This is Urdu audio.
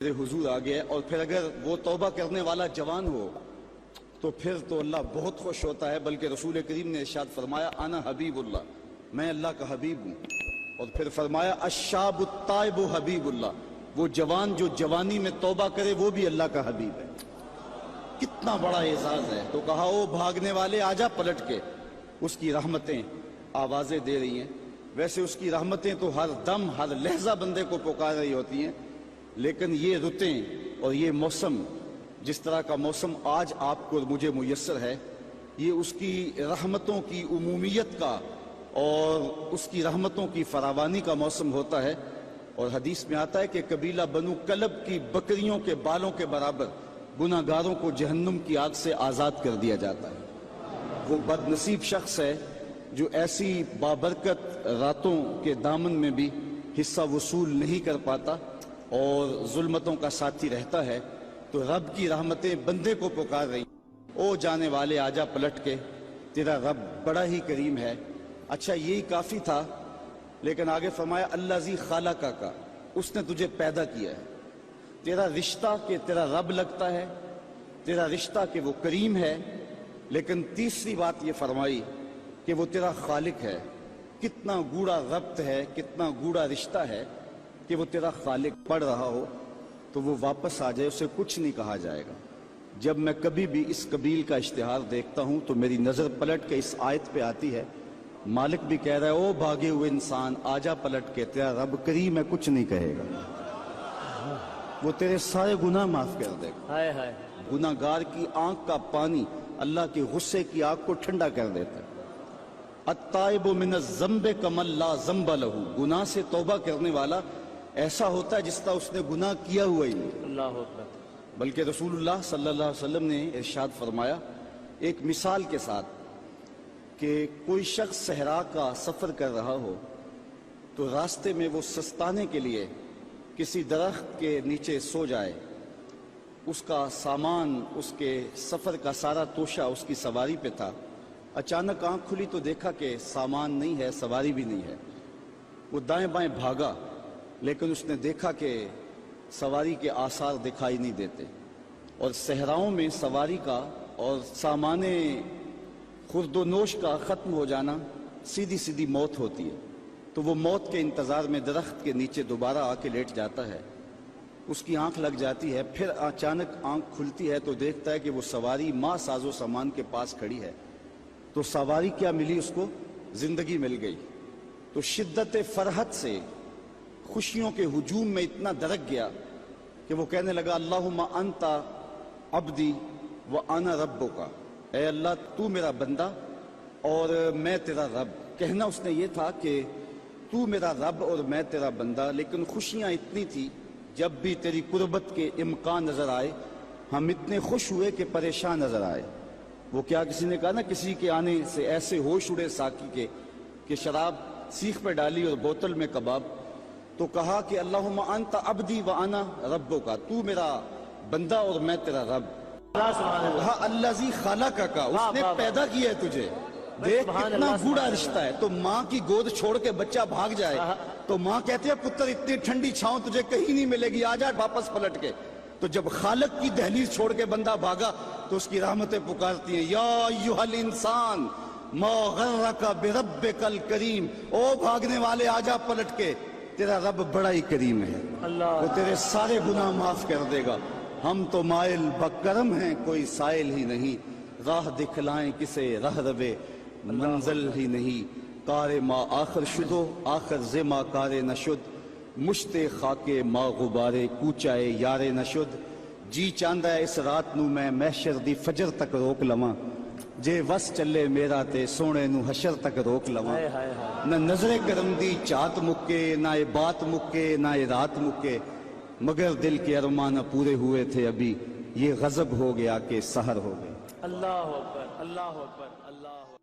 میرے حضور آ گیا اور پھر اگر وہ توبہ کرنے والا جوان ہو تو پھر تو اللہ بہت خوش ہوتا ہے، بلکہ رسول کریم نے ارشاد فرمایا انا حبیب اللہ، میں اللہ کا حبیب ہوں۔ اور پھر فرمایا الشاب التائب حبیب اللہ، وہ جوان جو جوانی میں توبہ کرے وہ بھی اللہ کا حبیب ہے۔ کتنا بڑا اعزاز ہے۔ تو کہا او بھاگنے والے آجا پلٹ کے، اس کی رحمتیں آوازیں دے رہی ہیں۔ ویسے اس کی رحمتیں تو ہر دم ہر لحظہ بندے کو پکار رہی ہوتی ہیں، لیکن یہ رتیں اور یہ موسم، جس طرح کا موسم آج آپ کو مجھے میسر ہے، یہ اس کی رحمتوں کی عمومیت کا اور اس کی رحمتوں کی فراوانی کا موسم ہوتا ہے۔ اور حدیث میں آتا ہے کہ قبیلہ بنو کلب کی بکریوں کے بالوں کے برابر گناہ گاروں کو جہنم کی آگ سے آزاد کر دیا جاتا ہے۔ وہ بد نصیب شخص ہے جو ایسی بابرکت راتوں کے دامن میں بھی حصہ وصول نہیں کر پاتا اور ظلمتوں کا ساتھی رہتا ہے۔ تو رب کی رحمتیں بندے کو پکار رہی، او جانے والے آجا پلٹ کے، تیرا رب بڑا ہی کریم ہے۔ اچھا یہی کافی تھا، لیکن آگے فرمایا الذی خلقک کا، اس نے تجھے پیدا کیا ہے۔ تیرا رشتہ کہ تیرا رب لگتا ہے، تیرا رشتہ کہ وہ کریم ہے، لیکن تیسری بات یہ فرمائی کہ وہ تیرا خالق ہے۔ کتنا گوڑا ربط ہے، کتنا گوڑا رشتہ ہے کہ وہ تیرا خالق پڑھ رہا ہو تو وہ واپس آ جائے، اسے کچھ نہیں کہا جائے گا۔ جب میں کبھی بھی اس قبیل کا اشتہار دیکھتا ہوں تو میری نظر پلٹ کے اس آیت پہ آتی ہے، مالک بھی کہہ رہا ہے او بھاگے ہوئے انسان آجا پلٹ کے، تیرا رب کریم ہے، کچھ نہیں کہے گا، وہ تیرے سارے گناہ معاف کر دے گا۔ گناہ گار کی آنکھ کا پانی اللہ کے غصے کی آگ کو ٹھنڈا کر دیتا ہے۔ التائب من الذنب کمن لا ذنب لہ، گناہ سے توبہ کرنے والا ایسا ہوتا ہے جس طرح اس نے گناہ کیا ہوا ہی نہیں۔ اللہ اکبر۔ بلکہ رسول اللہ صلی اللہ علیہ وسلم نے ارشاد فرمایا ایک مثال کے ساتھ کہ کوئی شخص صحرا کا سفر کر رہا ہو تو راستے میں وہ سستانے کے لیے کسی درخت کے نیچے سو جائے، اس کا سامان، اس کے سفر کا سارا توشہ اس کی سواری پہ تھا۔ اچانک آنکھ کھلی تو دیکھا کہ سامان نہیں ہے، سواری بھی نہیں ہے۔ وہ دائیں بائیں بھاگا، لیکن اس نے دیکھا کہ سواری کے آثار دکھائی نہیں دیتے، اور صحراؤں میں سواری کا اور سامان خورد و نوش کا ختم ہو جانا سیدھی سیدھی موت ہوتی ہے۔ تو وہ موت کے انتظار میں درخت کے نیچے دوبارہ آ کے لیٹ جاتا ہے، اس کی آنکھ لگ جاتی ہے، پھر اچانک آنکھ کھلتی ہے تو دیکھتا ہے کہ وہ سواری ماں ساز و سامان کے پاس کھڑی ہے۔ تو سواری کیا ملی اس کو؟ زندگی مل گئی۔ تو شدت فرحت سے خوشیوں کے ہجوم میں اتنا درک گیا کہ وہ کہنے لگا اللہم انت عبدی وانا ربک، اے اللہ تو میرا بندہ اور میں تیرا رب۔ کہنا اس نے یہ تھا کہ تو میرا رب اور میں تیرا بندہ، لیکن خوشیاں اتنی تھی جب بھی تیری قربت کے امکان نظر آئے ہم اتنے خوش ہوئے کہ پریشان نظر آئے۔ وہ کیا کسی نے کہا نا کسی کے آنے سے ایسے ہوش اڑے ساقی کے کہ شراب سیخ پہ ڈالی اور بوتل میں کباب۔ تو کہا کہ اللہم انت عبدی وانا ربک، تو میرا بندہ اور میں تیرا رب۔ کہا الذی خلقک، اس نے پیدا کیا ہے تجھے۔ دیکھ کتنا گوڑا رشتہ ہے۔ تو ماں کی گود چھوڑ کے بچہ بھاگ جائے تو ماں کہتی ہے پتر اتنی ٹھنڈی چھاؤں تجھے کہیں نہیں ملے گی، آجا واپس پلٹ کے۔ تو جب خالق کی دہلیز چھوڑ کے بندہ بھاگا تو اس کی رحمتیں پکارتی ہیں یا ایھا الانسان ما غرک بربک الکریم، او بھاگنے والے آجا پلٹ کے، تیرا رب بڑا ہی کریم ہے، وہ تیرے سارے گناہ معاف کر دے گا۔ ہم تو مائل بکرم ہیں کوئی سائل ہی نہیں، راہ دکھلائیں کسے رہ روے منزل ہی نہیں۔ کار ما آخر شدو آخر زما کار نشد، مشت خاک ما غبارے کوچائے یار نشد۔ جی چاندہ اس رات نو میں محشر دی فجر تک روک لواں، جے وس چلے میرا تے سونے نو حشر تک روک لواں۔ نہ نظر کرم دی چات مکے، نہ یہ بات مکے، نہ یہ رات مکے، مگر دل کے ارمان پورے ہوئے تھے ابھی، یہ غضب ہو گیا کہ سحر ہو گئے۔ اللہ اکبر، اللہ اکبر، اللہ اکبر۔